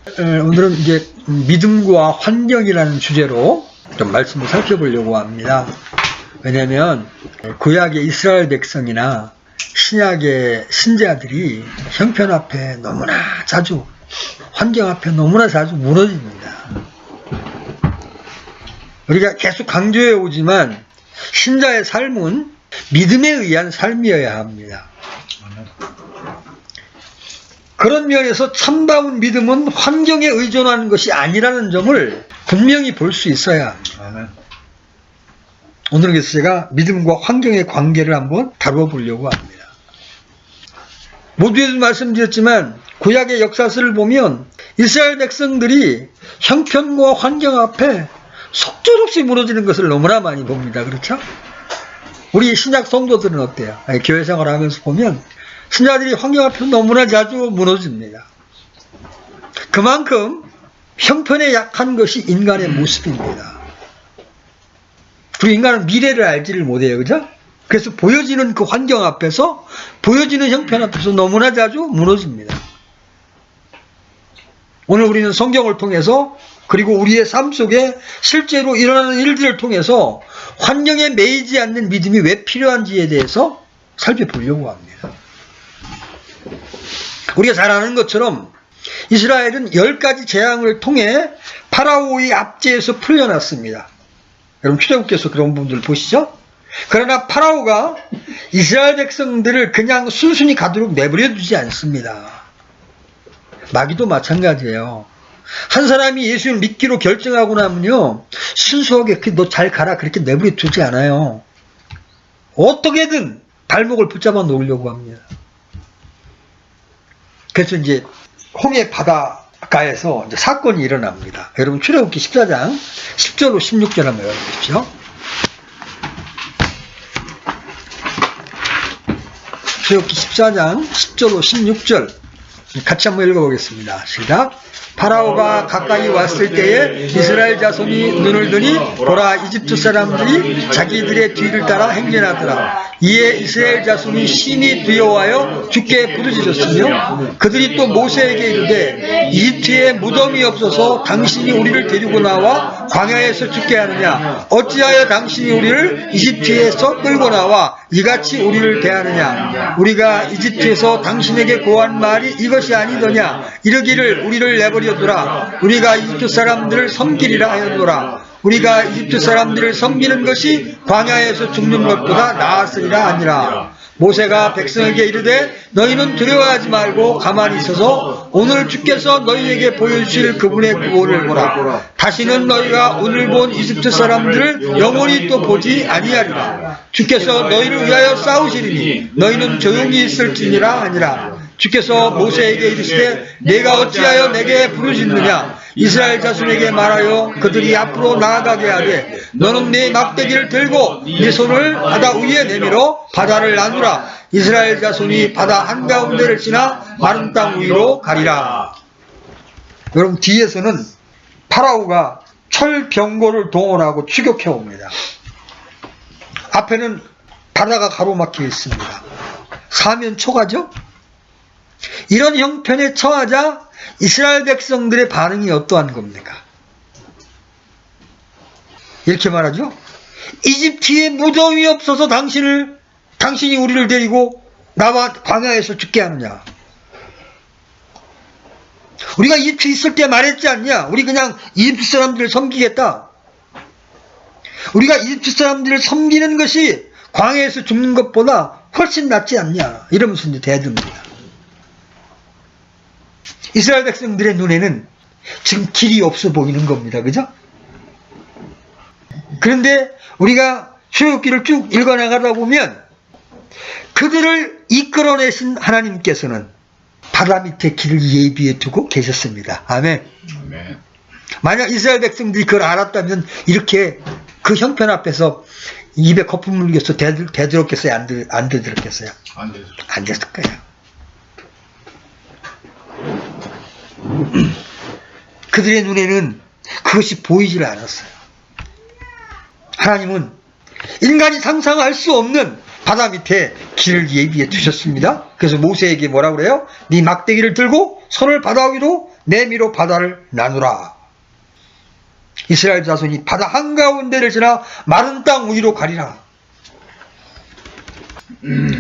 오늘은 이제 믿음과 환경이라는 주제로 좀 말씀을 살펴보려고 합니다. 왜냐하면 구약의 이스라엘 백성이나 신약의 신자들이 형편 앞에 너무나 자주, 환경 앞에 너무나 자주 무너집니다. 우리가 계속 강조해 오지만 신자의 삶은 믿음에 의한 삶이어야 합니다. 그런 면에서 참다운 믿음은 환경에 의존하는 것이 아니라는 점을 분명히 볼 수 있어야 합니다. 오늘은 그래서 제가 믿음과 환경의 관계를 한번 다뤄보려고 합니다. 모두에도 말씀드렸지만 구약의 역사서를 보면 이스라엘 백성들이 형편과 환경 앞에 속절없이 무너지는 것을 너무나 많이 봅니다. 그렇죠? 우리 신약 성도들은 어때요? 교회 생활을 하면서 보면 신자들이 환경 앞에서 너무나 자주 무너집니다. 그만큼 형편에 약한 것이 인간의 모습입니다. 그리고 인간은 미래를 알지를 못해요. 그죠? 그래서 보여지는 그 환경 앞에서, 보여지는 형편 앞에서 너무나 자주 무너집니다. 오늘 우리는 성경을 통해서, 그리고 우리의 삶 속에 실제로 일어나는 일들을 통해서 환경에 매이지 않는 믿음이 왜 필요한지에 대해서 살펴보려고 합니다. 우리가 잘 아는 것처럼 이스라엘은 10가지 재앙을 통해 파라오의 압제에서 풀려났습니다. 여러분 출애굽기에서 그런 부분들을 보시죠. 그러나 파라오가 이스라엘 백성들을 그냥 순순히 가도록 내버려 두지 않습니다. 마귀도 마찬가지예요. 한 사람이 예수를 믿기로 결정하고 나면요, 순수하게 너 잘 가라 그렇게 내버려 두지 않아요. 어떻게든 발목을 붙잡아 놓으려고 합니다. 그래서 이제 홍해 바닷가에서 이제 사건이 일어납니다. 여러분 출애굽기 14장 10절로 16절 한번 읽어보십시오. 출애굽기 14장 10절로 16절 같이 한번 읽어보겠습니다. 시작. 파라오가 가까이 왔을 때에 이스라엘 자손이 눈을 드니 보라, 이집트 사람들이 자기들의 뒤를 따라 행진하더라. 이에 이스라엘 자손이 심히 두려워하여 주께 부르짖었으며 그들이 또 모세에게 이르되 이집트에 무덤이 없어서 당신이 우리를 데리고 나와 광야에서 죽게 하느냐? 어찌하여 당신이 우리를 이집트에서 끌고 나와 이같이 우리를 대하느냐? 우리가 이집트에서 당신에게 고한 말이 이것이 아니더냐? 이르기를 우리를 내버려두라. 우리가 이집트 사람들을 섬기리라 하였노라. 우리가 이집트 사람들을 섬기는 것이 광야에서 죽는 것보다 나았으리라 하니라. 모세가 백성에게 이르되 너희는 두려워하지 말고 가만히 있어서 오늘 주께서 너희에게 보여주실 그분의 구원을 보라. 다시는 너희가 오늘 본 이집트 사람들을 영원히 또 보지 아니하리라. 주께서 너희를 위하여 싸우시리니 너희는 조용히 있을지니라 하니라. 주께서 모세에게 이르시되 내가 어찌하여 내게 부르짖느냐? 이스라엘 자손에게 말하여 그들이 앞으로 나아가게 하되 너는 네 막대기를 들고 네 손을 바다 위에 내밀어 바다를 나누라. 이스라엘 자손이 바다 한가운데를 지나 마른 땅 위로 가리라. 여러분 뒤에서는 파라오가 철병거를 동원하고 추격해 옵니다. 앞에는 바다가 가로막혀 있습니다. 사면초가죠? 이런 형편에 처하자 이스라엘 백성들의 반응이 어떠한 겁니까? 이렇게 말하죠. 이집트에 무덤이 없어서 당신이 우리를 데리고 나와 광야에서 죽게 하느냐? 우리가 이집트에 있을 때 말했지 않냐? 우리 그냥 이집트 사람들을 섬기겠다. 우리가 이집트 사람들을 섬기는 것이 광야에서 죽는 것보다 훨씬 낫지 않냐? 이러면서 이제 대듭니다. 이스라엘 백성들의 눈에는 지금 길이 없어 보이는 겁니다. 그죠? 그런데 우리가 출애굽기를 쭉 읽어나가다 보면 그들을 이끌어내신 하나님께서는 바다 밑에 길을 예비해 두고 계셨습니다. 아멘. 만약 이스라엘 백성들이 그걸 알았다면 이렇게 그 형편 앞에서 입에 거품 물겠어 대들었겠어요? 안 대들었겠어요? 안 됐을 거예요. 그들의 눈에는 그것이 보이질 않았어요. 하나님은 인간이 상상할 수 없는 바다 밑에 길을 예비해 두셨습니다. 그래서 모세에게 뭐라 그래요? 네 막대기를 들고 손을 바다 위로 내밀어 바다를 나누라. 이스라엘 자손이 바다 한가운데를 지나 마른 땅 위로 가리라.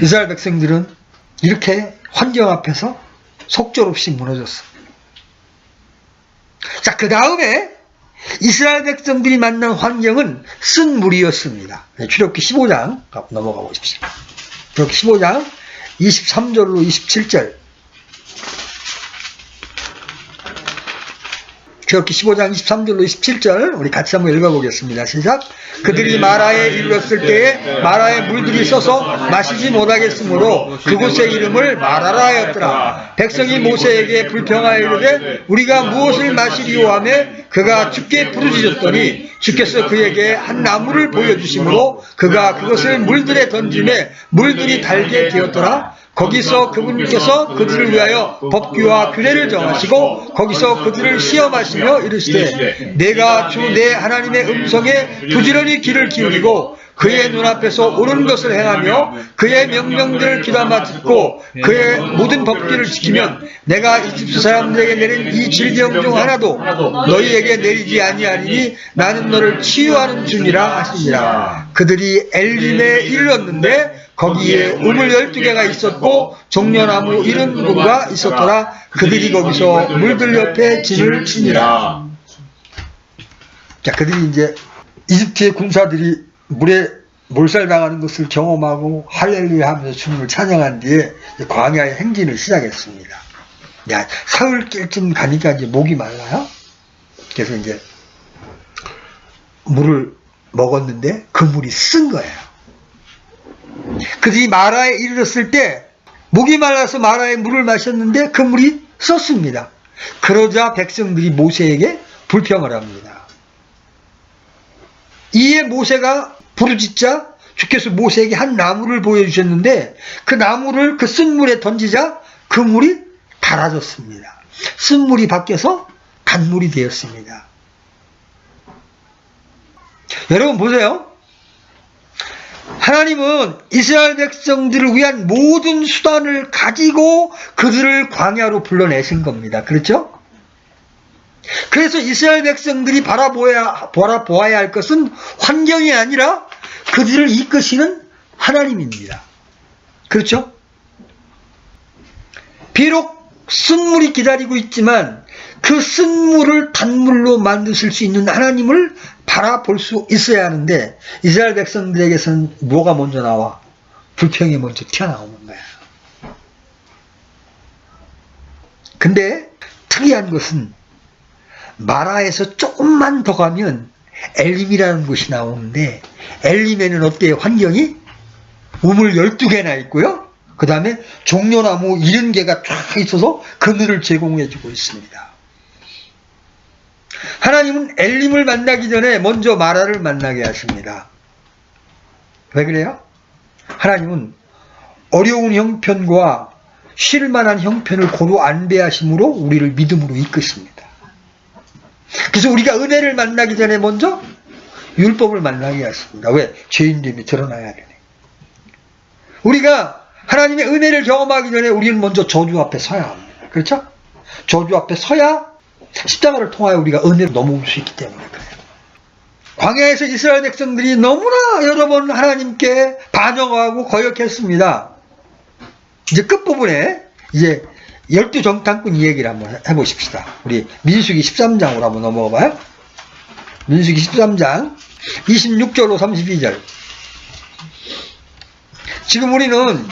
이스라엘 백성들은 이렇게 환경 앞에서 속절없이 무너졌어. 자, 그 다음에 이스라엘 백성들이 만난 환경은 쓴 물이었습니다. 출애굽기 15장 넘어가 보십시오. 출애굽기 15장 23절로 27절. 출애굽기 15장 23절로 27절 우리 같이 한번 읽어보겠습니다. 시작. 그들이 마라에 이르렀을 때에 마라의 물들이 써서 마시지 못하겠으므로 그곳의 이름을 마라라 하였더라. 백성이 모세에게 불평하여 이르되 우리가 무엇을 마시리오 하며 그가 주께 부르짖었더니 주께서 그에게 한 나무를 보여주심으로 그가 그것을 물들에 던지매 물들이 달게 되었더라. 거기서 그분께서 그들을 위하여 법규와 규례를 정하시고 거기서 그들을 시험하시며 이르시되 내가 주 내 하나님의 음성에 부지런히 귀를 기울이고 그의 눈앞에서 옳은 것을 행하며 그의 명령들을 귀담아 듣고 그의 모든 법규를 지키면 내가 이집트 사람들에게 내린 이 질병 중 하나도 너희에게 내리지 아니하리니 나는 너를 치유하는 주니라 하시니라. 그들이 엘림에 이르렀는데 거기에 우물 12개가 있었고 종려나무 70그루가 있었더라. 그들이 거기서 물들 옆에 진을 치니라. 자, 그들이 이제 이집트의 군사들이 물에 몰살당하는 것을 경험하고 할렐루야 하면서 주님을 찬양한 뒤에 광야의 행진을 시작했습니다. 야, 사흘쯤 가니까 이제 목이 말라요. 그래서 이제 물을 먹었는데 그 물이 쓴 거예요. 그들이 마라에 이르렀을 때 목이 말라서 마라의 물을 마셨는데 그 물이 썼습니다. 그러자 백성들이 모세에게 불평을 합니다. 이에 모세가 부르짖자 주께서 모세에게 한 나무를 보여주셨는데 그 나무를 그 쓴 물에 던지자 그 물이 달아졌습니다. 쓴 물이 바뀌어서 단물이 되었습니다. 여러분 보세요. 하나님은 이스라엘 백성들을 위한 모든 수단을 가지고 그들을 광야로 불러내신 겁니다. 그렇죠? 그래서 이스라엘 백성들이 바라보아야 할 것은 환경이 아니라 그들을 이끄시는 하나님입니다. 그렇죠? 비록 쓴물이 기다리고 있지만 그 쓴물을 단물로 만드실 수 있는 하나님을 바라볼 수 있어야 하는데 이스라엘 백성들에게서는 뭐가 먼저 나와? 불평이 먼저 튀어나오는 거야. 근데 특이한 것은 마라에서 조금만 더 가면 엘림이라는 곳이 나오는데 엘림에는 어때요? 환경이? 우물 12개나 있고요. 그 다음에 종려나무 70개가 쫙 있어서 그늘을 제공해 주고 있습니다. 하나님은 엘림을 만나기 전에 먼저 마라를 만나게 하십니다. 왜 그래요? 하나님은 어려운 형편과 쉴만한 형편을 고루 안배하심으로 우리를 믿음으로 이끄십니다. 그래서 우리가 은혜를 만나기 전에 먼저 율법을 만나게 하십니다. 왜? 죄인됨이 드러나야 되네. 우리가 하나님의 은혜를 경험하기 전에 우리는 먼저 저주 앞에 서야 합니다. 그렇죠? 저주 앞에 서야 십자가를 통하여 우리가 은혜를 넘어올 수 있기 때문에 그래요. 광야에서 이스라엘 백성들이 너무나 여러 번 하나님께 반역하고 거역했습니다. 이제 끝부분에 이제 12정탐꾼 이 얘기를 한번 해보십시다. 우리 민수기 13장으로 한번 넘어가 봐요. 민수기 13장 26절로 32절. 지금 우리는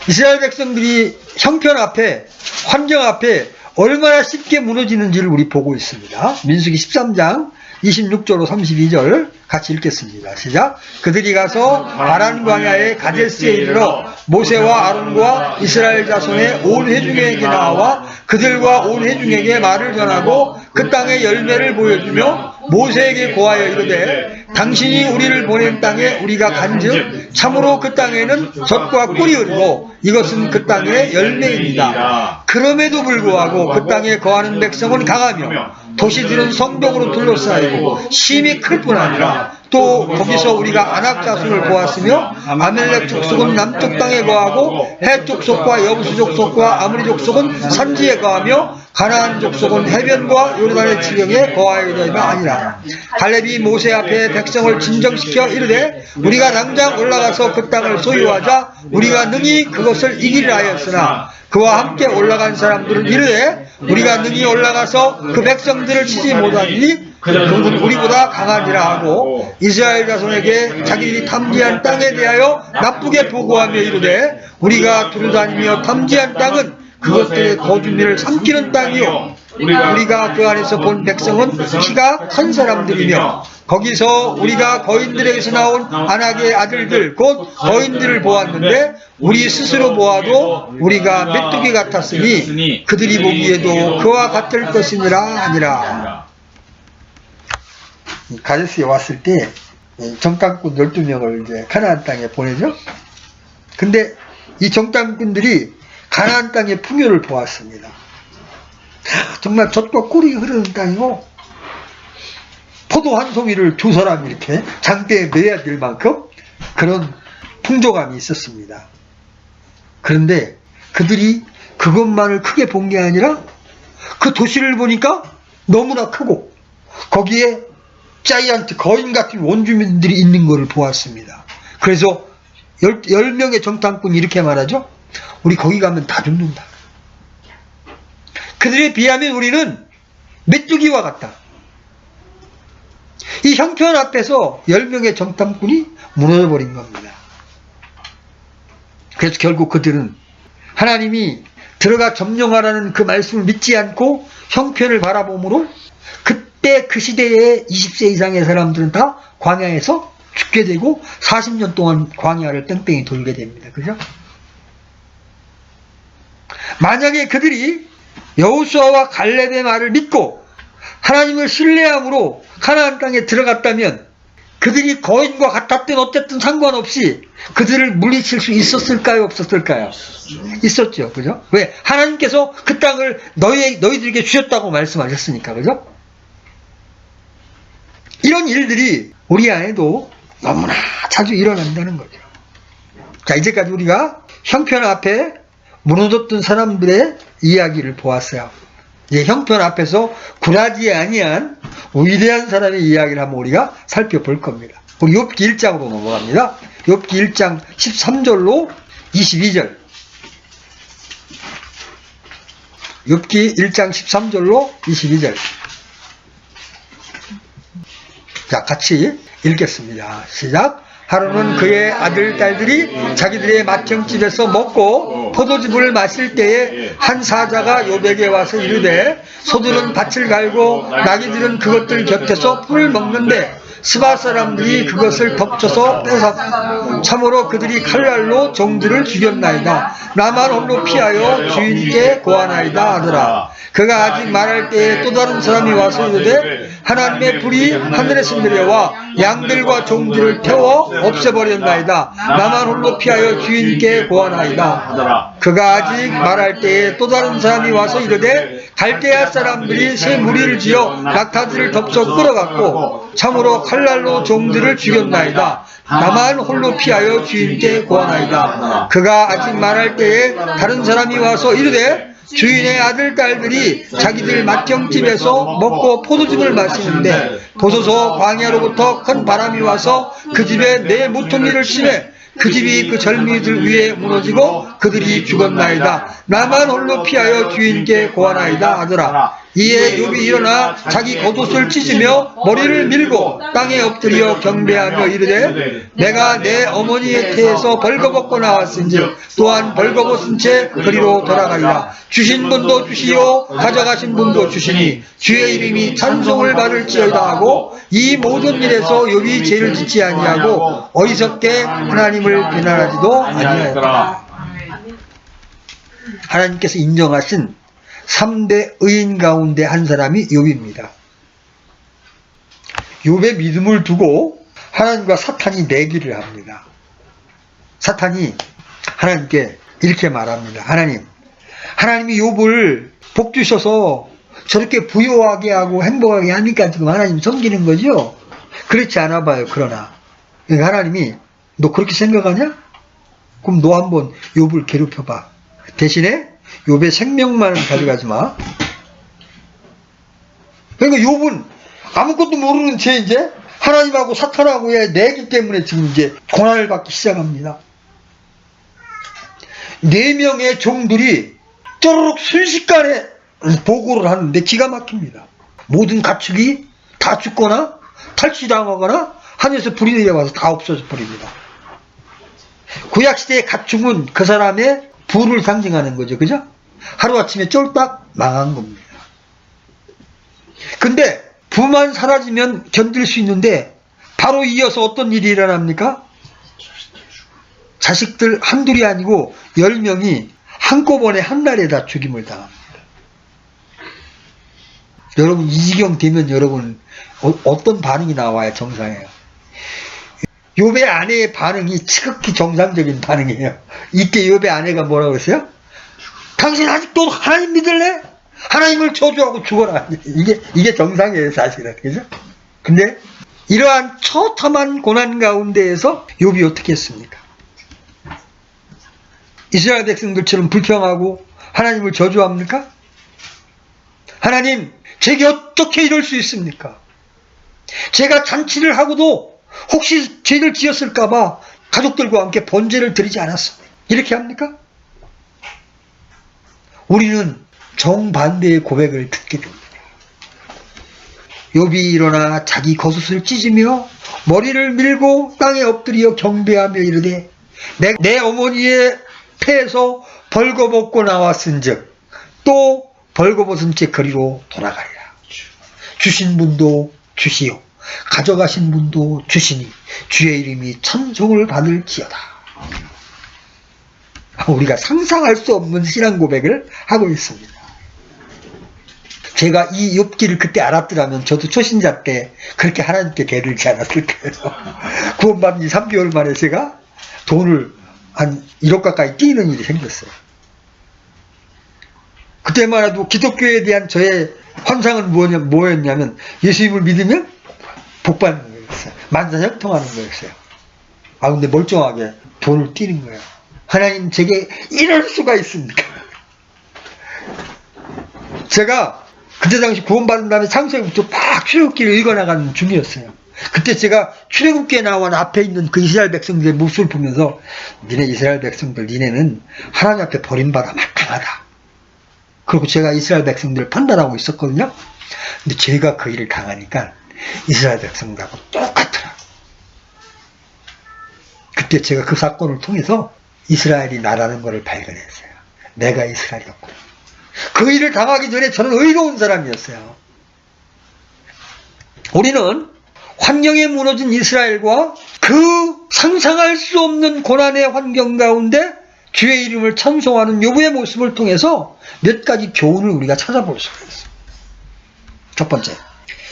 이스라엘 백성들이 형편 앞에, 환경 앞에 얼마나 쉽게 무너지는지를 우리 보고 있습니다. 민수기 13장 26절로 32절 같이 읽겠습니다. 시작. 그들이 가서 바란 광야의 가데스에 이르러 모세와 아론과 이스라엘 자손의 온 회중에게 나와 그들과 온 회중에게 말을 전하고 그 땅의 열매를 보여주며 모세에게 고하여 이르되 당신이 우리를 보낸 땅에 우리가 간즉 참으로 그 땅에는 젖과 꿀이 흐르고 이것은 그 땅의 열매입니다. 그럼에도 불구하고 그 땅에 거하는 백성은 강하며 도시들은 성벽으로 둘러싸이고 심히 클 뿐 아니라 또 거기서 우리가 아낙 자손을 보았으며 아멜렉 족속은 남쪽 땅에 거하고 헷 족속과 여부스 족속과 아므리 족속은 산지에 거하며 가나안 족속은 해변과 요르단의 지경에 거하여야 아니라. 갈렙이 모세 앞에 백성을 진정시켜 이르되 우리가 당장 올라가서 그 땅을 소유하자 우리가 능히 그것을 이기리라 하였으나 그와 함께 올라간 사람들은 이르되 우리가 능히 올라가서 그 백성들을 치지 못하니 그들은 우리보다 강하니라 하고 이스라엘 자손에게 자기들이 탐지한 땅에 대하여 나쁘게 보고하며 이르되 우리가 두루다니며 탐지한 땅은 그것들의 거주민을 삼키는 땅이요 우리가 그 안에서 본 백성은 키가 큰 사람들이며 거기서 우리가 거인들에게서 나온 아낙의 아들들 곧 거인들을 보았는데 우리 스스로 보아도 우리가 메뚜기 같았으니 그들이 보기에도 그와 같을 것이니라 하니라. 가데스에 왔을 때 정탐꾼 12명을 이제 가나안 땅에 보내죠. 근데 이 정탐꾼들이 가나안 땅의 풍요를 보았습니다. 정말 젖과 꿀이 흐르는 땅이고 포도 한 송이를 두 사람이 이렇게 장대에 매야 될 만큼 그런 풍조감이 있었습니다. 그런데 그들이 그것만을 크게 본 게 아니라 그 도시를 보니까 너무나 크고 거기에 자이언트 거인 같은 원주민들이 있는 것을 보았습니다. 그래서 10명의 정탐꾼이 이렇게 말하죠. 우리 거기 가면 다 죽는다. 그들에 비하면 우리는 메뚜기와 같다. 이 형편 앞에서 10명의 정탐꾼이 무너져버린 겁니다. 그래서 결국 그들은 하나님이 들어가 점령하라는 그 말씀을 믿지 않고 형편을 바라보므로 그때 그 시대에 20세 이상의 사람들은 다 광야에서 죽게 되고 40년 동안 광야를 뺑뺑이 돌게 됩니다. 그죠? 만약에 그들이 여호수아와 갈렙의 말을 믿고 하나님을 신뢰함으로 가나안 땅에 들어갔다면 그들이 거인과 같았든 어쨌든 상관없이 그들을 물리칠 수 있었을까요? 없었을까요? 있었죠. 그죠? 왜? 하나님께서 그 땅을 너희들에게 주셨다고 말씀하셨으니까. 그죠? 이런 일들이 우리 안에도 너무나 자주 일어난다는 거죠. 자, 이제까지 우리가 형편 앞에 무너졌던 사람들의 이야기를 보았어요. 이제 형편 앞에서 굴하지 아니한 위대한 사람의 이야기를 한번 우리가 살펴볼 겁니다. 우리 욥기 1장으로 넘어갑니다. 욥기 1장 13절로 22절. 욥기 1장 13절로 22절. 자, 같이 읽겠습니다. 시작. 하루는 그의 아들, 딸들이 자기들의 맏형집에서 먹고 포도즙을 마실 때에 한 사자가 욥에게 와서 이르되 소들은 밭을 갈고 나귀들은 그것들 곁에서 풀을 먹는데 스바 사람들이 그것을 덮쳐서 뺏었다. 참으로 그들이 칼날로 종들을 죽였나이다. 나만 홀로 피하여 주인께 고하나이다 하더라. 그가 아직 말할 때에 또 다른 사람이 와서 이르되 하나님의 불이 하늘에서 내려와 양들과 종들을 태워 없애버렸나이다. 나만 홀로 피하여 주인께 고하나이다. 그가 아직 말할 때에 또 다른 사람이 와서 이르되 갈대아 사람들이 새 무리를 지어 낙타들을 덮쳐 끌어갔고 참으로 칼날로 종들을 죽였나이다. 나만 홀로 피하여 주인께 고하나이다. 그가 아직 말할 때에 다른 사람이 와서 이르되 주인의 아들, 딸들이 자기들 맏형집에서 먹고 포도즙을 마시는데 보소서 광야로부터 큰 바람이 와서 그 집에 내 모퉁이를 심해 그 집이 그 젊은이들 위에 무너지고 그들이 죽었나이다. 나만 홀로 피하여 주인께 고하나이다 하더라. 이에 욥이 일어나 자기 겉옷을 찢으며 머리를 밀고 땅에 엎드려 경배하며 이르되 내가 내 어머니의 태에서 벌거벗고 나왔은즉 또한 벌거벗은 채 그리로 돌아가리라. 주신 분도 주시오 가져가신 분도 주시니 주의 이름이 찬송을 받을지어다 하고 이 모든 일에서 욥이 죄를 짓지 아니하고 어리석게 하나님을 비난하지도 아니하였다. 하나님께서 인정하신 3대 의인 가운데 한 사람이 욥입니다. 욥의 믿음을 두고 하나님과 사탄이 내기를 합니다. 사탄이 하나님께 이렇게 말합니다. 하나님이 욥을 복 주셔서 저렇게 부유하게 하고 행복하게 하니까 지금 하나님 섬기는 거죠? 그렇지 않아 봐요. 그러나 하나님이 너 그렇게 생각하냐? 그럼 너 한번 욥을 괴롭혀봐. 대신에 욥의 생명만은 가져가지 마. 그러니까 욥은 아무것도 모르는 채 이제 하나님하고 사탄하고의 내기 때문에 지금 이제 고난을 받기 시작합니다. 4명의 종들이 쪼르륵 순식간에 보고를 하는데 기가 막힙니다. 모든 가축이 다 죽거나 탈취당하거나 하늘에서 불이 내려와서 다 없어져 버립니다. 구약시대의 가축은 그 사람의 부를 상징하는 거죠. 그죠? 하루아침에 쫄딱 망한 겁니다. 근데 부만 사라지면 견딜 수 있는데 바로 이어서 어떤 일이 일어납니까? 자식들 한둘이 아니고 10명이 한꺼번에 한날에 다 죽임을 당합니다. 여러분 이 지경 되면 여러분 어떤 반응이 나와야 정상이에요? 욥의 아내의 반응이 지극히 정상적인 반응이에요. 이때 욥의 아내가 뭐라고 했어요? 당신 아직도 하나님 믿을래? 하나님을 저주하고 죽어라. 이게 정상이에요, 사실은. 그죠? 근데 이러한 처참한 고난 가운데에서 욥이 어떻게 했습니까? 이스라엘 백성들처럼 불평하고 하나님을 저주합니까? 하나님, 제게 어떻게 이럴 수 있습니까? 제가 잔치를 하고도 혹시 죄를 지었을까봐 가족들과 함께 번제를 드리지 않았습니다. 이렇게 합니까? 우리는 정반대의 고백을 듣게 됩니다. 욥이 일어나 자기 겉옷을 찢으며 머리를 밀고 땅에 엎드려 경배하며 이르되 내 어머니의 폐에서 벌거벗고 나왔은즉 또 벌거벗은 채 거리로 돌아가리라. 주신 분도 주시오, 가져가신 분도 주시니 주의 이름이 찬송을 받을지어다. 우리가 상상할 수 없는 신앙 고백을 하고 있습니다. 제가 이 욥기를 그때 알았더라면 저도 초신자 때 그렇게 하나님께 대들지 않았을 거예요. 구원받은 지 3개월 만에 제가 돈을 한 1억 가까이 띄는 일이 생겼어요. 그때만 해도 기독교에 대한 저의 환상은 뭐였냐면 예수님을 믿으면 복받는 거였어요. 만사형통하는 거였어요. 근데 멀쩡하게 돈을 띄는 거예요. 하나님 제게 이럴 수가 있습니까? 제가 그때 당시 구원받은 다음에 창세기부터 막 출애굽기를 읽어나가는 중이었어요. 그때 제가 출애굽기에 나온 앞에 있는 그 이스라엘 백성들의 모습을 보면서 니네 이스라엘 백성들, 니네는 하나님 앞에 버림받아 마땅하다. 그리고 제가 이스라엘 백성들을 판단하고 있었거든요. 근데 제가 그 일을 당하니까 이스라엘 백성들하고 똑같더라. 그때 제가 그 사건을 통해서 이스라엘이 나라는 것을 발견했어요. 내가 이스라엘이었구나. 그 일을 당하기 전에 저는 의로운 사람이었어요. 우리는 환경에 무너진 이스라엘과 그 상상할 수 없는 고난의 환경 가운데 주의 이름을 찬송하는 욥의 모습을 통해서 몇 가지 교훈을 우리가 찾아볼 수가 있습니다. 첫 번째,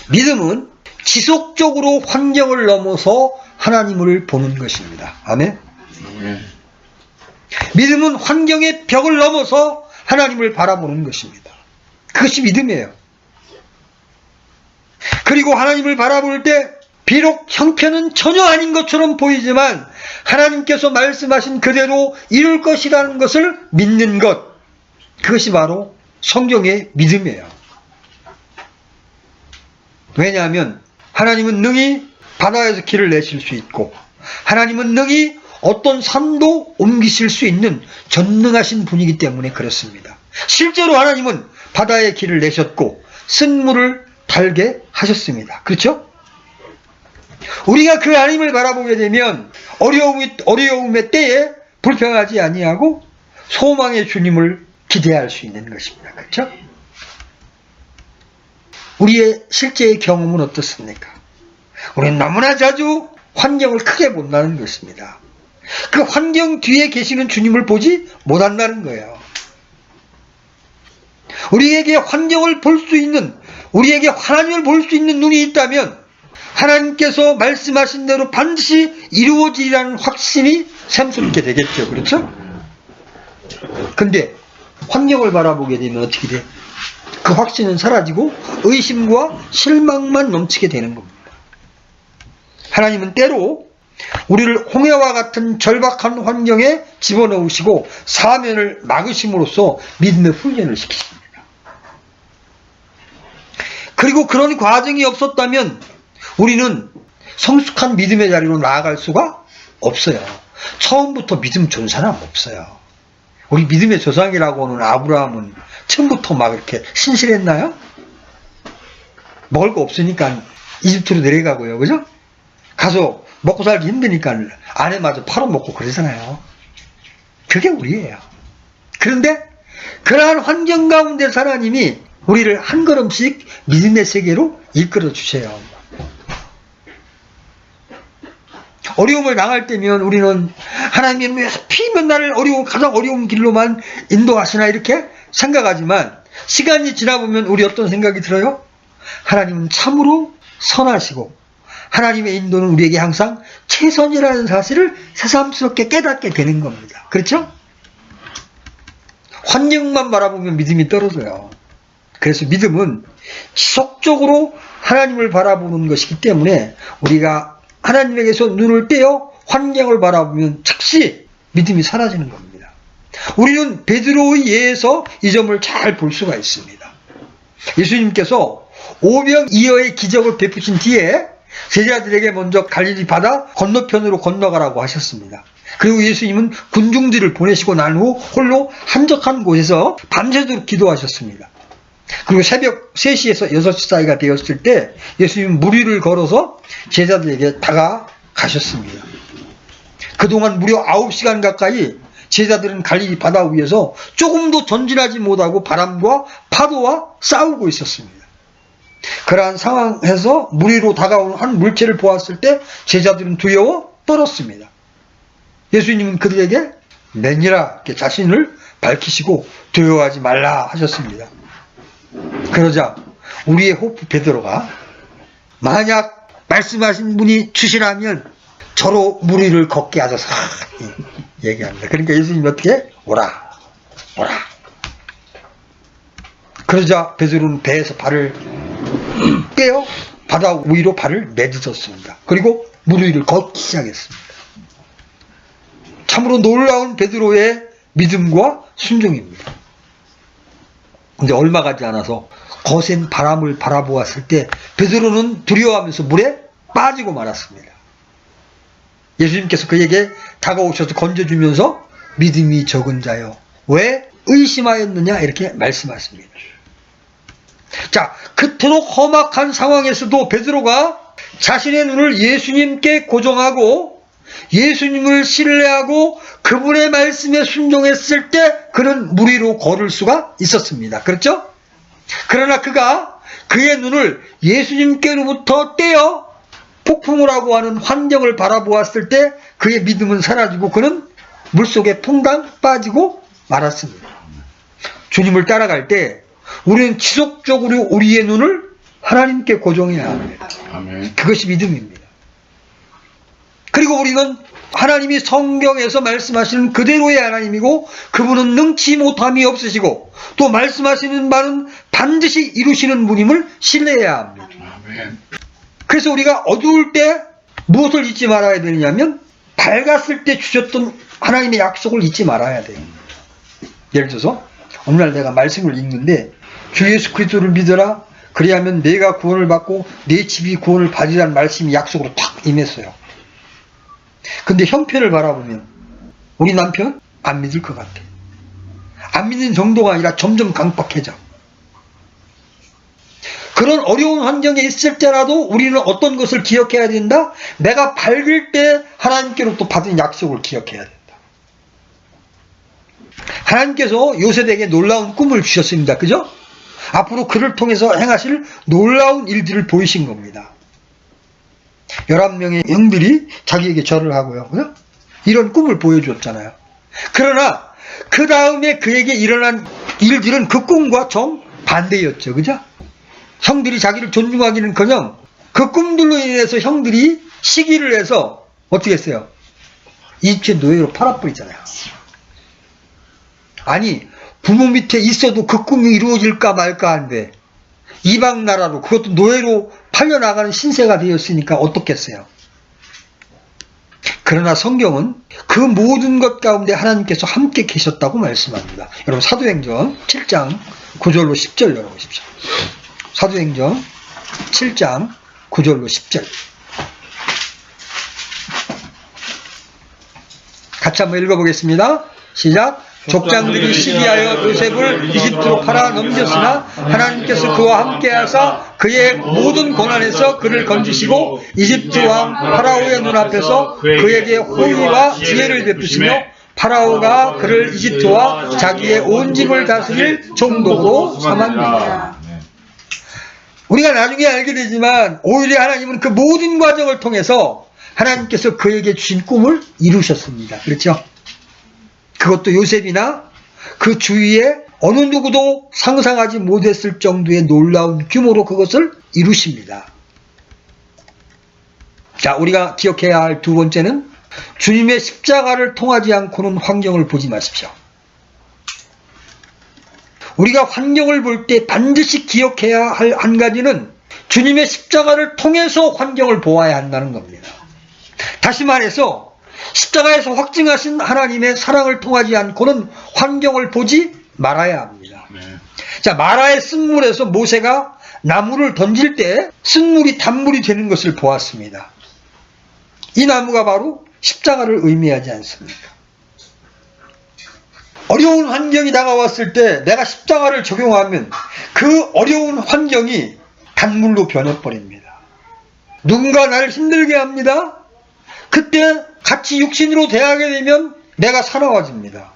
믿음은 지속적으로 환경을 넘어서 하나님을 보는 것입니다. 아멘. 믿음은 환경의 벽을 넘어서 하나님을 바라보는 것입니다. 그것이 믿음이에요. 그리고 하나님을 바라볼 때 비록 형편은 전혀 아닌 것처럼 보이지만 하나님께서 말씀하신 그대로 이룰 것이라는 것을 믿는 것, 그것이 바로 성경의 믿음이에요. 왜냐하면 하나님은 능히 바다에서 길을 내실 수 있고 하나님은 능히 어떤 산도 옮기실 수 있는 전능하신 분이기 때문에 그렇습니다. 실제로 하나님은 바다에 길을 내셨고 쓴물을 달게 하셨습니다. 그렇죠? 우리가 그 하나님을 바라보게 되면 어려움의 때에 불평하지 아니하고 소망의 주님을 기대할 수 있는 것입니다. 그렇죠? 우리의 실제의 경험은 어떻습니까? 우리는 너무나 자주 환경을 크게 본다는 것입니다. 그 환경 뒤에 계시는 주님을 보지 못한다는 거예요. 우리에게 환경을 볼 수 있는, 우리에게 하나님을 볼 수 있는 눈이 있다면 하나님께서 말씀하신 대로 반드시 이루어지리라는 확신이 샘솟게 되겠죠. 그렇죠? 근데 환경을 바라보게 되면 어떻게 돼? 그 확신은 사라지고 의심과 실망만 넘치게 되는 겁니다. 하나님은 때로 우리를 홍해와 같은 절박한 환경에 집어넣으시고 사면을 막으심으로써 믿음의 훈련을 시키십니다. 그리고 그런 과정이 없었다면 우리는 성숙한 믿음의 자리로 나아갈 수가 없어요. 처음부터 믿음 좋은 사람 없어요. 우리 믿음의 조상이라고 하는 아브라함은 처음부터 막 이렇게 신실했나요? 먹을 거 없으니까 이집트로 내려가고요. 그죠? 가서 먹고 살기 힘드니까 아내마저 팔아먹고 그러잖아요. 그게 우리예요. 그런데 그러한 환경 가운데 하나님이 우리를 한 걸음씩 믿음의 세계로 이끌어 주세요. 어려움을 당할 때면 우리는 하나님은 왜 하필이면 나를 가장 어려운 길로만 인도하시나 이렇게 생각하지만 시간이 지나보면 우리 어떤 생각이 들어요? 하나님은 참으로 선하시고 하나님의 인도는 우리에게 항상 최선이라는 사실을 새삼스럽게 깨닫게 되는 겁니다. 그렇죠? 환경만 바라보면 믿음이 떨어져요. 그래서 믿음은 지속적으로 하나님을 바라보는 것이기 때문에 우리가 하나님에게서 눈을 떼어 환경을 바라보면 즉시 믿음이 사라지는 겁니다. 우리는 베드로의 예에서 이 점을 잘 볼 수가 있습니다. 예수님께서 오병이어의 기적을 베푸신 뒤에 제자들에게 먼저 갈릴리 바다 건너편으로 건너가라고 하셨습니다. 그리고 예수님은 군중들을 보내시고 난 후 홀로 한적한 곳에서 밤새도록 기도하셨습니다. 그리고 새벽 3시에서 6시 사이가 되었을 때 예수님은 물 위를 걸어서 제자들에게 다가가셨습니다. 그동안 무려 9시간 가까이 제자들은 갈릴리 바다 위에서 조금도 전진하지 못하고 바람과 파도와 싸우고 있었습니다. 그러한 상황에서 물 위로 다가오는 한 물체를 보았을 때 제자들은 두려워 떨었습니다. 예수님은 그들에게 내니라 이렇게 자신을 밝히시고 두려워하지 말라 하셨습니다. 그러자 우리의 호프 베드로가 만약 말씀하신 분이 주시라면 저로 물 위를 걷게 하소서 얘기합니다. 그러니까 예수님이 어떻게? 오라. 그러자 베드로는 배에서 발을 떼어 바다 위로 발을 내딛었습니다. 그리고 물 위를 걷기 시작했습니다. 참으로 놀라운 베드로의 믿음과 순종입니다. 근데 얼마 가지 않아서 거센 바람을 바라보았을 때 베드로는 두려워하면서 물에 빠지고 말았습니다. 예수님께서 그에게 다가오셔서 건져주면서 믿음이 적은 자여 왜 의심하였느냐 이렇게 말씀하십니다. 자, 그토록 험악한 상황에서도 베드로가 자신의 눈을 예수님께 고정하고 예수님을 신뢰하고 그분의 말씀에 순종했을 때 그는 물 위로 걸을 수가 있었습니다. 그렇죠? 그러나 그가 그의 눈을 예수님께로부터 떼어 폭풍을 하고 하는 환경을 바라보았을 때 그의 믿음은 사라지고 그는 물속에 퐁당 빠지고 말았습니다. 주님을 따라갈 때 우리는 지속적으로 우리의 눈을 하나님께 고정해야 합니다. 그것이 믿음입니다. 그리고 우리는 하나님이 성경에서 말씀하시는 그대로의 하나님이고 그분은 능치 못함이 없으시고 또 말씀하시는 바는 반드시 이루시는 분임을 신뢰해야 합니다. 그래서 우리가 어두울 때 무엇을 잊지 말아야 되느냐면 밝았을 때 주셨던 하나님의 약속을 잊지 말아야 돼요. 예를 들어서 어느 날 내가 말씀을 읽는데 주 예수 그리스도를 믿어라 그리하면 내가 구원을 받고 내 집이 구원을 받으라는 말씀이 약속으로 탁 임했어요. 근데 형편을 바라보면 우리 남편 안 믿을 것 같아. 안 믿는 정도가 아니라 점점 강박해져. 그런 어려운 환경에 있을 때라도 우리는 어떤 것을 기억해야 된다? 내가 밝을 때 하나님께로부터 받은 약속을 기억해야 된다. 하나님께서 요셉에게 놀라운 꿈을 주셨습니다. 그죠? 앞으로 그를 통해서 행하실 놀라운 일들을 보이신 겁니다. 11명의 형들이 자기에게 절을 하고요. 그죠? 이런 꿈을 보여줬잖아요. 그러나 그 다음에 그에게 일어난 일들은 그 꿈과 정반대였죠. 그죠? 형들이 자기를 존중하기는커녕 그 꿈들로 인해서 형들이 시기를 해서 어떻게 했어요? 이집트 노예로 팔아버리잖아요. 아니, 부모 밑에 있어도 그 꿈이 이루어질까 말까 하는데 이방 나라로, 그것도 노예로 팔려나가는 신세가 되었으니까 어떻겠어요? 그러나 성경은 그 모든 것 가운데 하나님께서 함께 계셨다고 말씀합니다. 여러분, 사도행전 7장 9절로 10절 열어보십시오. 사도행전 7장 9절로 10절. 같이 한번 읽어보겠습니다. 시작. 족장들이 시기하여 요셉을 이집트로 팔아 넘겼으나 하나님께서 그와 함께하사 그의 모든 고난에서 그를 건지시고 이집트 왕 파라오의 눈앞에서 그에게 호의와 지혜를 베푸시며 파라오가 그를 이집트와 자기의 온 집을 다스릴 정도로 삼았느니라. 우리가 나중에 알게 되지만 오히려 하나님은 그 모든 과정을 통해서 하나님께서 그에게 주신 꿈을 이루셨습니다. 그렇죠? 그것도 요셉이나 그 주위에 어느 누구도 상상하지 못했을 정도의 놀라운 규모로 그것을 이루십니다. 자, 우리가 기억해야 할 두 번째는 주님의 십자가를 통하지 않고는 환경을 보지 마십시오. 우리가 환경을 볼 때 반드시 기억해야 할 한 가지는 주님의 십자가를 통해서 환경을 보아야 한다는 겁니다. 다시 말해서 십자가에서 확증하신 하나님의 사랑을 통하지 않고는 환경을 보지 말아야 합니다. 자, 마라의 쓴물에서 모세가 나무를 던질 때 쓴물이 단물이 되는 것을 보았습니다. 이 나무가 바로 십자가를 의미하지 않습니까? 어려운 환경이 다가왔을 때 내가 십자가를 적용하면 그 어려운 환경이 단물로 변해버립니다. 누군가 나를 힘들게 합니다. 그때 같이 육신으로 대하게 되면 내가 사나워집니다.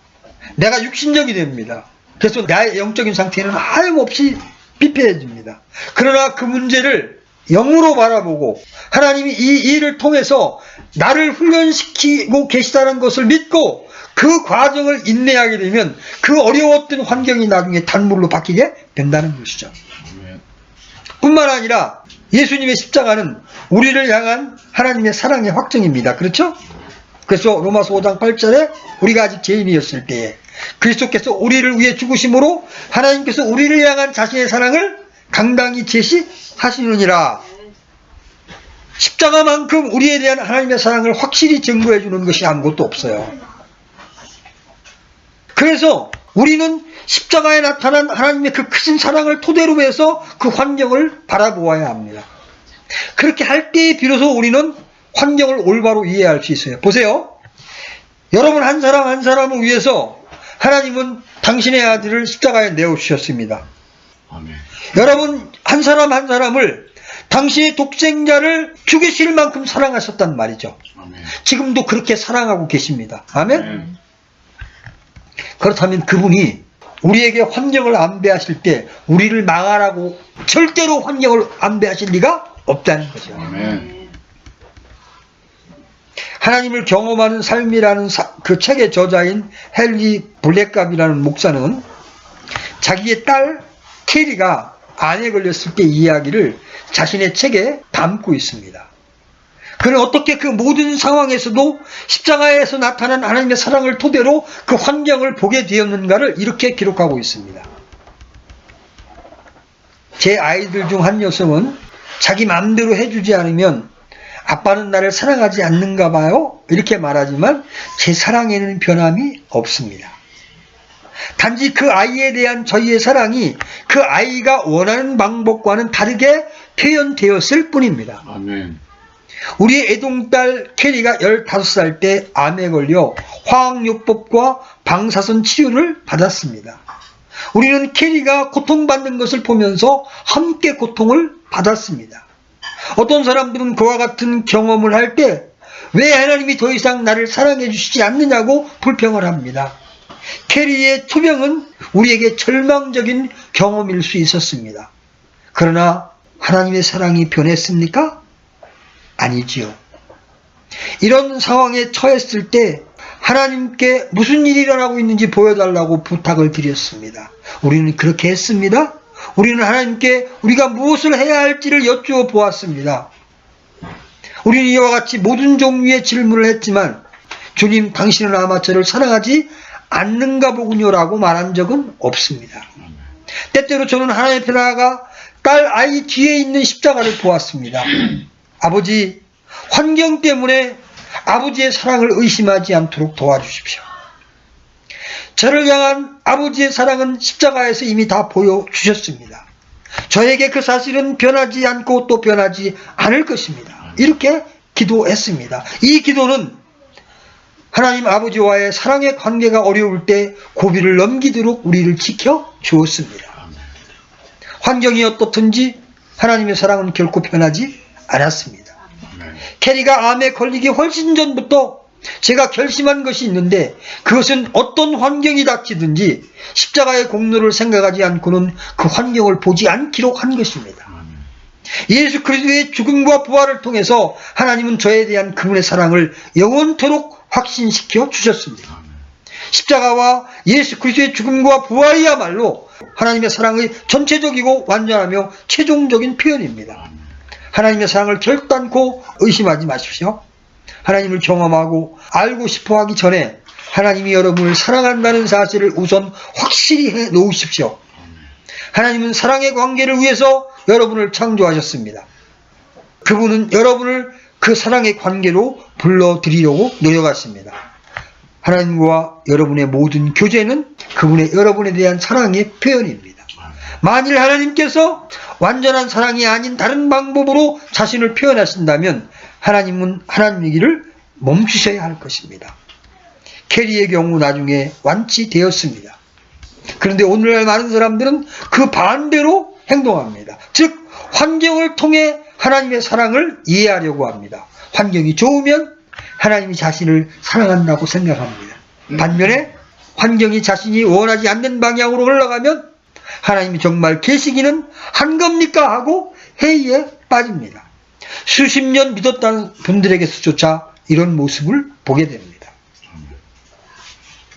내가 육신적이 됩니다. 그래서 나의 영적인 상태는 하염없이 피폐해집니다. 그러나 그 문제를 영으로 바라보고 하나님이 이 일을 통해서 나를 훈련시키고 계시다는 것을 믿고 그 과정을 인내하게 되면 그 어려웠던 환경이 나중에 단물로 바뀌게 된다는 것이죠. 뿐만 아니라 예수님의 십자가는 우리를 향한 하나님의 사랑의 확증입니다. 그렇죠? 그래서 로마서 5장 8절에 우리가 아직 죄인이었을 때에 그리스도께서 우리를 위해 죽으심으로 하나님께서 우리를 향한 자신의 사랑을 당당히 제시하시느니라. 십자가만큼 우리에 대한 하나님의 사랑을 확실히 증거해 주는 것이 아무것도 없어요. 그래서 우리는 십자가에 나타난 하나님의 그 크신 사랑을 토대로 해서 그 환경을 바라보아야 합니다. 그렇게 할 때에 비로소 우리는 환경을 올바로 이해할 수 있어요. 보세요. 여러분 한 사람 한 사람을 위해서 하나님은 당신의 아들을 십자가에 내어주셨습니다. 아멘. 여러분 한 사람 한 사람을 당신의 독생자를 죽이실 만큼 사랑하셨단 말이죠. 아멘. 지금도 그렇게 사랑하고 계십니다. 아멘? 아멘. 그렇다면 그분이 우리에게 환경을 안배하실 때 우리를 망하라고 절대로 환경을 안배하실 리가 없다는 거죠. 아멘. 하나님을 경험하는 삶이라는 그 책의 저자인 헨리 블랙갑이라는 목사는 자기의 딸 캐리가 암에 걸렸을 때 이야기를 자신의 책에 담고 있습니다. 그는 어떻게 그 모든 상황에서도 십자가에서 나타난 하나님의 사랑을 토대로 그 환경을 보게 되었는가를 이렇게 기록하고 있습니다. 제 아이들 중 한 녀석은 자기 마음대로 해주지 않으면 아빠는 나를 사랑하지 않는가 봐요? 이렇게 말하지만 제 사랑에는 변함이 없습니다. 단지 그 아이에 대한 저희의 사랑이 그 아이가 원하는 방법과는 다르게 표현되었을 뿐입니다. 아멘. 우리의 애동딸 캐리가 15살 때 암에 걸려 화학요법과 방사선 치료를 받았습니다. 우리는 캐리가 고통받는 것을 보면서 함께 고통을 받았습니다. 어떤 사람들은 그와 같은 경험을 할 때 왜 하나님이 더 이상 나를 사랑해 주시지 않느냐고 불평을 합니다. 캐리의 투병은 우리에게 절망적인 경험일 수 있었습니다. 그러나 하나님의 사랑이 변했습니까? 아니지요. 이런 상황에 처했을 때 하나님께 무슨 일이 일어나고 있는지 보여달라고 부탁을 드렸습니다. 우리는 그렇게 했습니다. 우리는 하나님께 우리가 무엇을 해야 할지를 여쭈어 보았습니다. 우리는 이와 같이 모든 종류의 질문을 했지만 주님, 당신은 아마 저를 사랑하지 않는가 보군요라고 말한 적은 없습니다. 때때로 저는 하나님 앞에 나아가 딸 아이 뒤에 있는 십자가를 보았습니다. 아버지, 환경 때문에 아버지의 사랑을 의심하지 않도록 도와주십시오. 저를 향한 아버지의 사랑은 십자가에서 이미 다 보여주셨습니다. 저에게 그 사실은 변하지 않고 또 변하지 않을 것입니다. 이렇게 기도했습니다. 이 기도는 하나님 아버지와의 사랑의 관계가 어려울 때 고비를 넘기도록 우리를 지켜 주었습니다. 환경이 어떻든지 하나님의 사랑은 결코 변하지 않았습니다. 캐리가 암에 걸리기 훨씬 전부터 제가 결심한 것이 있는데 그것은 어떤 환경이 닥치든지 십자가의 공로를 생각하지 않고는 그 환경을 보지 않기로 한 것입니다. 예수 그리스도의 죽음과 부활을 통해서 하나님은 저에 대한 그분의 사랑을 영원토록 확신시켜 주셨습니다. 십자가와 예수 그리스도의 죽음과 부활이야말로 하나님의 사랑의 전체적이고 완전하며 최종적인 표현입니다. 하나님의 사랑을 결단코 의심하지 마십시오. 하나님을 경험하고 알고 싶어 하기 전에 하나님이 여러분을 사랑한다는 사실을 우선 확실히 해 놓으십시오. 하나님은 사랑의 관계를 위해서 여러분을 창조하셨습니다. 그분은 여러분을 그 사랑의 관계로 불러들이려고 노력하십니다. 하나님과 여러분의 모든 교제는 그분의 여러분에 대한 사랑의 표현입니다. 만일 하나님께서 완전한 사랑이 아닌 다른 방법으로 자신을 표현하신다면 하나님은 하나님의 길을 멈추셔야 할 것입니다. 캐리의 경우 나중에 완치되었습니다. 그런데 오늘날 많은 사람들은 그 반대로 행동합니다. 즉 환경을 통해 하나님의 사랑을 이해하려고 합니다. 환경이 좋으면 하나님이 자신을 사랑한다고 생각합니다. 반면에 환경이 자신이 원하지 않는 방향으로 흘러가면 하나님이 정말 계시기는 한 겁니까 하고 회의에 빠집니다. 수십 년 믿었다는 분들에게서조차 이런 모습을 보게 됩니다.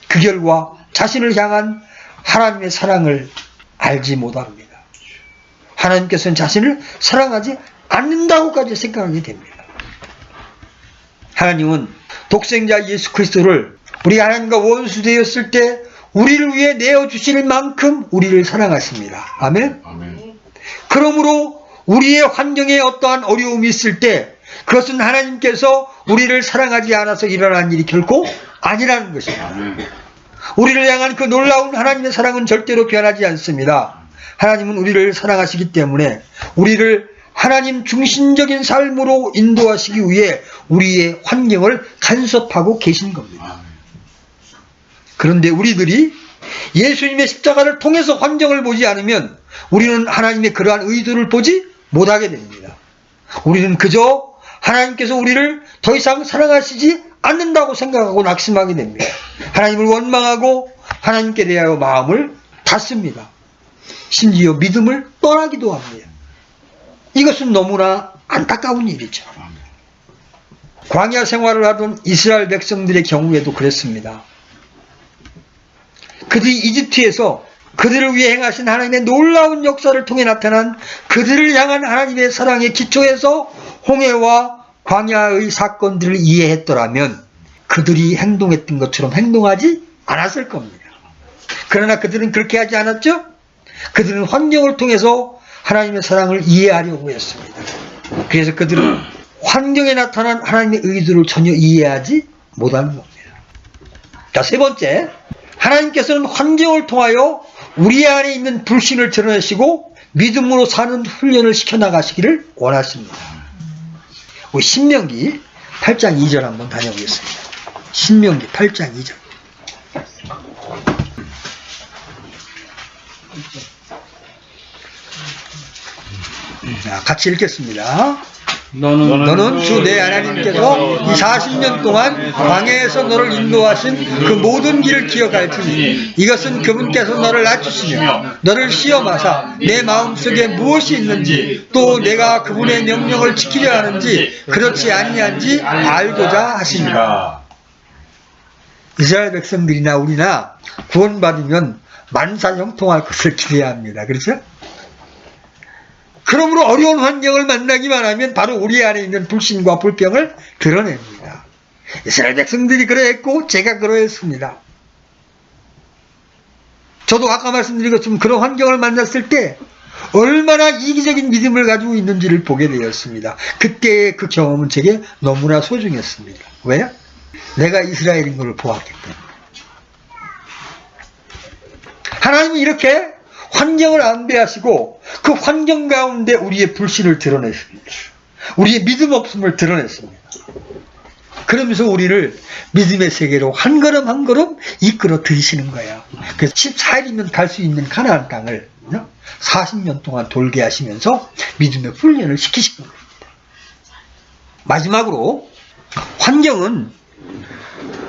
그 결과 자신을 향한 하나님의 사랑을 알지 못합니다. 하나님께서는 자신을 사랑하지 않는다고까지 생각하게 됩니다. 하나님은 독생자 예수 그리스도를 우리 하나님과 원수 되었을 때 우리를 위해 내어주실 만큼 우리를 사랑하십니다. 아멘? 그러므로 우리의 환경에 어떠한 어려움이 있을 때 그것은 하나님께서 우리를 사랑하지 않아서 일어난 일이 결코 아니라는 것입니다. 우리를 향한 그 놀라운 하나님의 사랑은 절대로 변하지 않습니다. 하나님은 우리를 사랑하시기 때문에 우리를 하나님 중심적인 삶으로 인도하시기 위해 우리의 환경을 간섭하고 계신 겁니다. 그런데 우리들이 예수님의 십자가를 통해서 환경을 보지 않으면 우리는 하나님의 그러한 의도를 보지 못하게 됩니다. 우리는 그저 하나님께서 우리를 더 이상 사랑하시지 않는다고 생각하고 낙심하게 됩니다. 하나님을 원망하고 하나님께 대하여 마음을 닫습니다. 심지어 믿음을 떠나기도 합니다. 이것은 너무나 안타까운 일이죠. 광야 생활을 하던 이스라엘 백성들의 경우에도 그랬습니다. 그들이 이집트에서 그들을 위해 행하신 하나님의 놀라운 역사를 통해 나타난 그들을 향한 하나님의 사랑의 기초에서 홍해와 광야의 사건들을 이해했더라면 그들이 행동했던 것처럼 행동하지 않았을 겁니다. 그러나 그들은 그렇게 하지 않았죠? 그들은 환경을 통해서 하나님의 사랑을 이해하려고 했습니다. 그래서 그들은 환경에 나타난 하나님의 의도를 전혀 이해하지 못하는 겁니다. 자, 세 번째, 하나님께서는 환경을 통하여 우리 안에 있는 불신을 드러내시고 믿음으로 사는 훈련을 시켜나가시기를 원하십니다. 우리 신명기 8장 2절 한번 다녀보겠습니다. 신명기 8장 2절. 자, 같이 읽겠습니다. 너는 주 내 하나님께서 이 40년 동안 광야에서 너를 인도하신 그 모든 길을 기억할지니 이것은 그분께서 너를 낮추시며 너를 시험하사 내 마음속에 무엇이 있는지 또 내가 그분의 명령을 지키려 하는지 그렇지 아니한지 알고자 하시니라. 이스라엘 백성들이나 우리나 구원받으면 만사형통할 것을 기대합니다. 그렇죠? 그러므로 어려운 환경을 만나기만 하면 바로 우리 안에 있는 불신과 불평을 드러냅니다. 이스라엘 백성들이 그러했고 제가 그러했습니다. 저도 아까 말씀드린 것처럼 그런 환경을 만났을 때 얼마나 이기적인 믿음을 가지고 있는지를 보게 되었습니다. 그때의 그 경험은 제게 너무나 소중했습니다. 왜? 내가 이스라엘인 걸 보았기 때문에. 하나님은 이렇게 환경을 안배하시고 그 환경 가운데 우리의 불신을 드러냈습니다. 우리의 믿음 없음을 드러냈습니다. 그러면서 우리를 믿음의 세계로 한 걸음 한 걸음 이끌어 들이시는 거예요. 그래서 14일이면 갈 수 있는 가나안 땅을 40년 동안 돌게 하시면서 믿음의 훈련을 시키신 겁니다. 마지막으로 환경은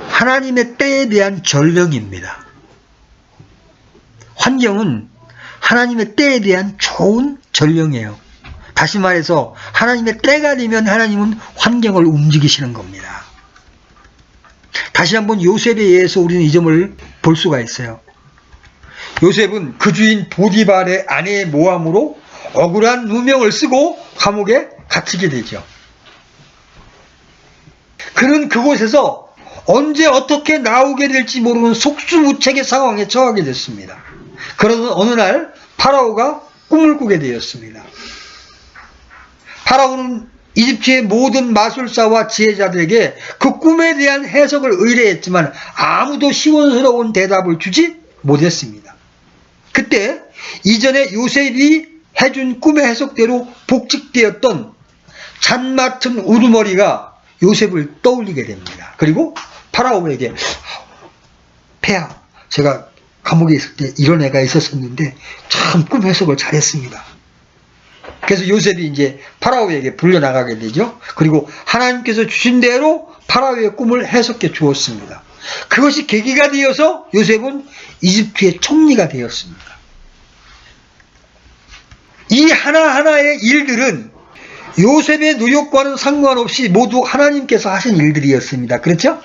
하나님의 때에 대한 전령입니다. 환경은 하나님의 때에 대한 좋은 전령이에요. 다시 말해서 하나님의 때가 되면 하나님은 환경을 움직이시는 겁니다. 다시 한번 요셉에 의해서 우리는 이 점을 볼 수가 있어요. 요셉은 그 주인 보디발의 아내의 모함으로 억울한 누명을 쓰고 감옥에 갇히게 되죠. 그는 그곳에서 언제 어떻게 나오게 될지 모르는 속수무책의 상황에 처하게 됐습니다. 그러던 어느 날 파라오가 꿈을 꾸게 되었습니다. 파라오는 이집트의 모든 마술사와 지혜자들에게 그 꿈에 대한 해석을 의뢰했지만 아무도 시원스러운 대답을 주지 못했습니다. 그때 이전에 요셉이 해준 꿈의 해석대로 복직되었던 잔 맡은 우두머리가 요셉을 떠올리게 됩니다. 그리고 파라오에게 폐하, 제가 감옥에 있을 때 이런 애가 있었었는데 참 꿈 해석을 잘했습니다. 그래서 요셉이 이제 파라오에게 불려나가게 되죠. 그리고 하나님께서 주신 대로 파라오의 꿈을 해석해 주었습니다. 그것이 계기가 되어서 요셉은 이집트의 총리가 되었습니다. 이 하나하나의 일들은 요셉의 노력과는 상관없이 모두 하나님께서 하신 일들이었습니다. 그렇죠?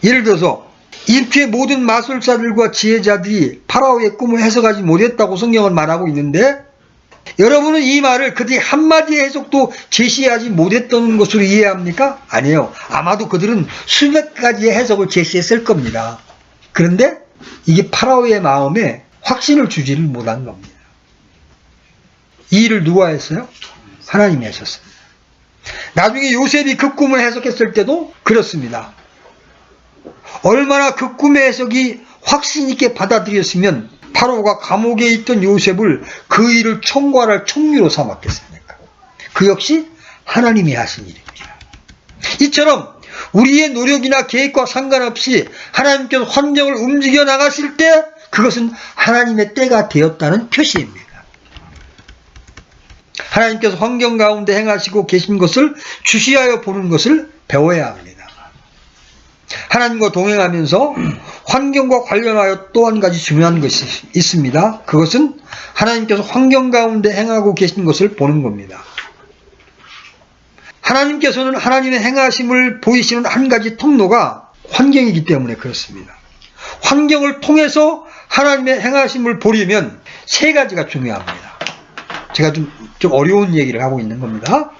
예를 들어서 이집트의 모든 마술사들과 지혜자들이 파라오의 꿈을 해석하지 못했다고 성경은 말하고 있는데, 여러분은 이 말을 그들이 한마디의 해석도 제시하지 못했던 것으로 이해합니까? 아니에요. 아마도 그들은 수백 가지의 해석을 제시했을 겁니다. 그런데 이게 파라오의 마음에 확신을 주지를 못한 겁니다. 이 일을 누가 했어요? 하나님이 하셨습니다. 나중에 요셉이 그 꿈을 해석했을 때도 그렇습니다. 얼마나 그 꿈의 해석이 확신 있게 받아들였으면 파라오가 감옥에 있던 요셉을 그 일을 총괄할 총리로 삼았겠습니까? 그 역시 하나님이 하신 일입니다. 이처럼 우리의 노력이나 계획과 상관없이 하나님께서 환경을 움직여 나가실 때 그것은 하나님의 때가 되었다는 표시입니다. 하나님께서 환경 가운데 행하시고 계신 것을 주시하여 보는 것을 배워야 합니다. 하나님과 동행하면서 환경과 관련하여 또 한 가지 중요한 것이 있습니다. 그것은 하나님께서 환경 가운데 행하고 계신 것을 보는 겁니다. 하나님께서는 하나님의 행하심을 보이시는 한 가지 통로가 환경이기 때문에 그렇습니다. 환경을 통해서 하나님의 행하심을 보려면 세 가지가 중요합니다. 제가 좀 어려운 얘기를 하고 있는 겁니다.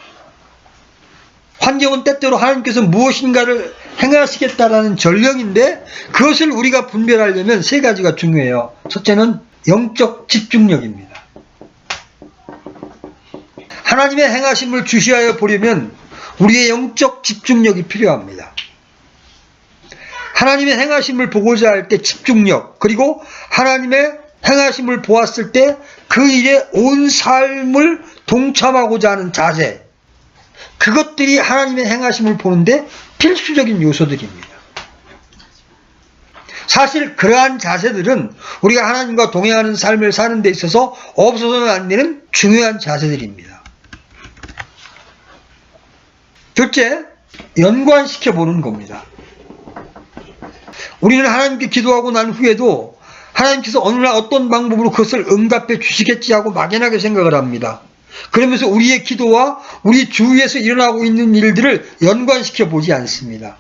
환경은 때때로 하나님께서 무엇인가를 행하시겠다라는 전령인데 그것을 우리가 분별하려면 세 가지가 중요해요. 첫째는 영적 집중력입니다. 하나님의 행하심을 주시하여 보려면 우리의 영적 집중력이 필요합니다. 하나님의 행하심을 보고자 할 때 집중력, 그리고 하나님의 행하심을 보았을 때 그 일에 온 삶을 동참하고자 하는 자세, 그것들이 하나님의 행하심을 보는데 필수적인 요소들입니다. 사실 그러한 자세들은 우리가 하나님과 동행하는 삶을 사는 데 있어서 없어서는 안 되는 중요한 자세들입니다. 둘째, 연관시켜 보는 겁니다. 우리는 하나님께 기도하고 난 후에도 하나님께서 어느 날 어떤 방법으로 그것을 응답해 주시겠지 하고 막연하게 생각을 합니다. 그러면서 우리의 기도와 우리 주위에서 일어나고 있는 일들을 연관시켜 보지 않습니다.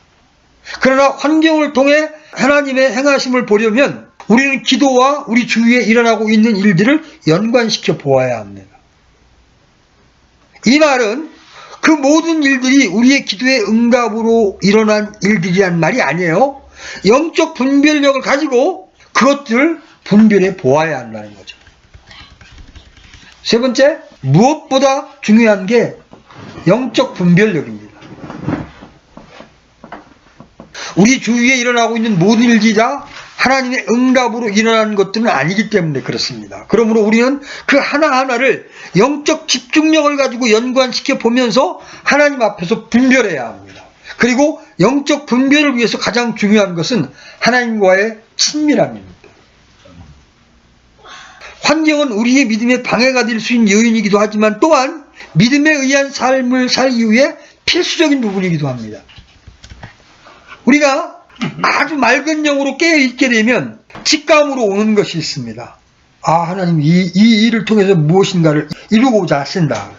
그러나 환경을 통해 하나님의 행하심을 보려면 우리는 기도와 우리 주위에 일어나고 있는 일들을 연관시켜 보아야 합니다. 이 말은 그 모든 일들이 우리의 기도의 응답으로 일어난 일들이란 말이 아니에요. 영적 분별력을 가지고 그것들을 분별해 보아야 한다는 거죠. 세 번째, 무엇보다 중요한 게 영적 분별력입니다. 우리 주위에 일어나고 있는 모든 일들이 다 하나님의 응답으로 일어나는 것들은 아니기 때문에 그렇습니다. 그러므로 우리는 그 하나하나를 영적 집중력을 가지고 연관시켜 보면서 하나님 앞에서 분별해야 합니다. 그리고 영적 분별을 위해서 가장 중요한 것은 하나님과의 친밀함입니다. 환경은 우리의 믿음에 방해가 될 수 있는 요인이기도 하지만 또한 믿음에 의한 삶을 살기 위해 필수적인 부분이기도 합니다. 우리가 아주 맑은 영으로 깨어있게 되면 직감으로 오는 것이 있습니다. 아, 하나님 이 일을 통해서 무엇인가를 이루고자 하신다.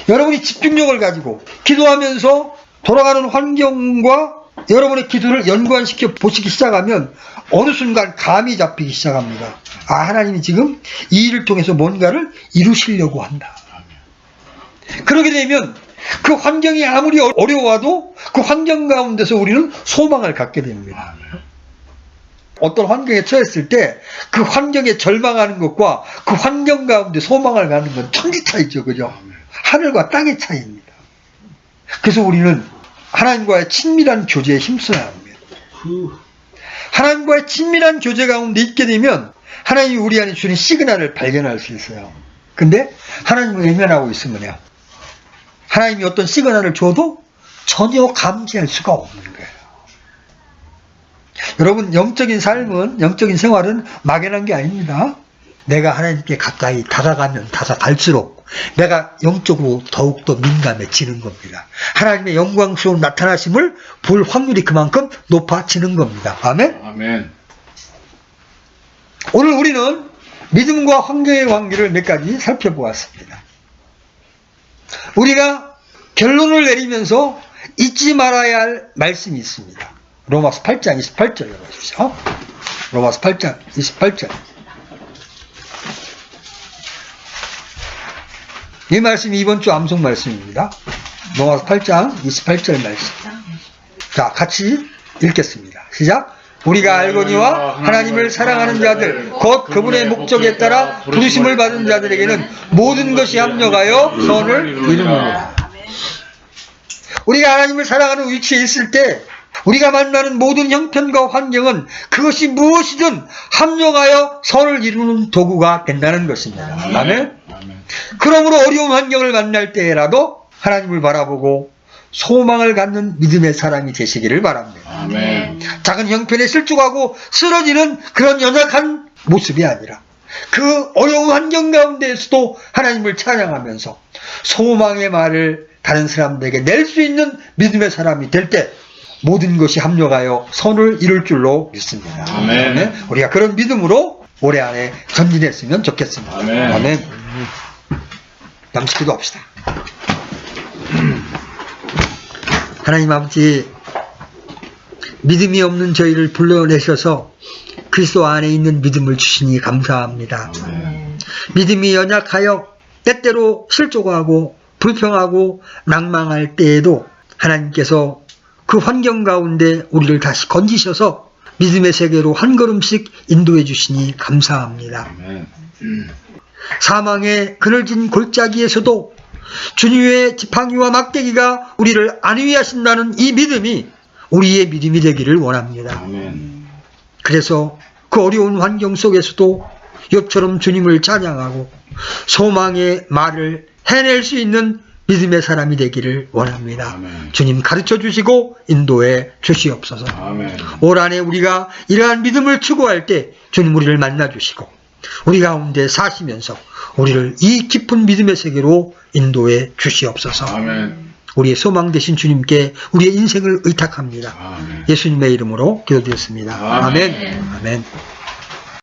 여러분이 집중력을 가지고 기도하면서 돌아가는 환경과 여러분의 기도를 연관시켜 보시기 시작하면 어느 순간 감이 잡히기 시작합니다. 아, 하나님이 지금 이 일을 통해서 뭔가를 이루시려고 한다. 그러게 되면 그 환경이 아무리 어려워도 그 환경 가운데서 우리는 소망을 갖게 됩니다. 어떤 환경에 처했을 때 그 환경에 절망하는 것과 그 환경 가운데 소망을 갖는 건 천지 차이죠. 그죠? 하늘과 땅의 차이입니다. 그래서 우리는 하나님과의 친밀한 교제에 힘써야 합니다. 하나님과의 친밀한 교제 가운데 있게 되면 하나님이 우리 안에 주는 시그널을 발견할 수 있어요. 근데 하나님을 외면하고 있으면요, 하나님이 어떤 시그널을 줘도 전혀 감지할 수가 없는 거예요. 여러분, 영적인 삶은, 영적인 생활은 막연한 게 아닙니다. 내가 하나님께 가까이 다가가면 다가갈수록 내가 영적으로 더욱더 민감해지는 겁니다. 하나님의 영광스러운 나타나심을 볼 확률이 그만큼 높아지는 겁니다. 아멘? 아멘. 오늘 우리는 믿음과 환경의 관계를 몇 가지 살펴보았습니다. 우리가 결론을 내리면서 잊지 말아야 할 말씀이 있습니다. 로마서 8장 28절에 보십시오. 로마서 8장 28절. 이 말씀이 이번 주 암송 말씀입니다. 로마서 8장 28절 말씀. 자, 같이 읽겠습니다. 시작. 우리가 알거니와 하나님을 사랑하는 자들 곧 그분의 목적에 따라 부르심을 받은 자들에게는 모든 것이 합력하여 선을 이루느니라. 우리가 하나님을 사랑하는 위치에 있을 때 우리가 만나는 모든 형편과 환경은 그것이 무엇이든 합력하여 선을 이루는 도구가 된다는 것입니다. 아멘. 그러므로 어려운 환경을 만날 때라도 하나님을 바라보고 소망을 갖는 믿음의 사람이 되시기를 바랍니다. 아멘. 작은 형편에 실족하고 쓰러지는 그런 연약한 모습이 아니라 그 어려운 환경 가운데에서도 하나님을 찬양하면서 소망의 말을 다른 사람들에게 낼 수 있는 믿음의 사람이 될 때 모든 것이 합력하여 선을 이룰 줄로 믿습니다. 아멘. 네? 우리가 그런 믿음으로 올해 안에 전진했으면 좋겠습니다. 아멘. 아멘. 남시기도 합시다. 하나님 아버지, 믿음이 없는 저희를 불러내셔서 그리스도 안에 있는 믿음을 주시니 감사합니다. 믿음이 연약하여 때때로 실족하고 불평하고 낭망할 때에도 하나님께서 그 환경 가운데 우리를 다시 건지셔서 믿음의 세계로 한 걸음씩 인도해 주시니 감사합니다. 사망의 그늘진 골짜기에서도 주님의 지팡이와 막대기가 우리를 안위하신다는 이 믿음이 우리의 믿음이 되기를 원합니다. 그래서 그 어려운 환경 속에서도 욥처럼 주님을 찬양하고 소망의 말을 해낼 수 있는 믿음의 사람이 되기를 원합니다. 아멘. 주님 가르쳐 주시고 인도해 주시옵소서. 아멘. 올 한해 우리가 이러한 믿음을 추구할 때 주님 우리를 만나 주시고 우리 가운데 사시면서 우리를 이 깊은 믿음의 세계로 인도해 주시옵소서. 아멘. 우리의 소망 되신 주님께 우리의 인생을 의탁합니다. 아멘. 예수님의 이름으로 기도드렸습니다. 아멘. 아멘. 아멘.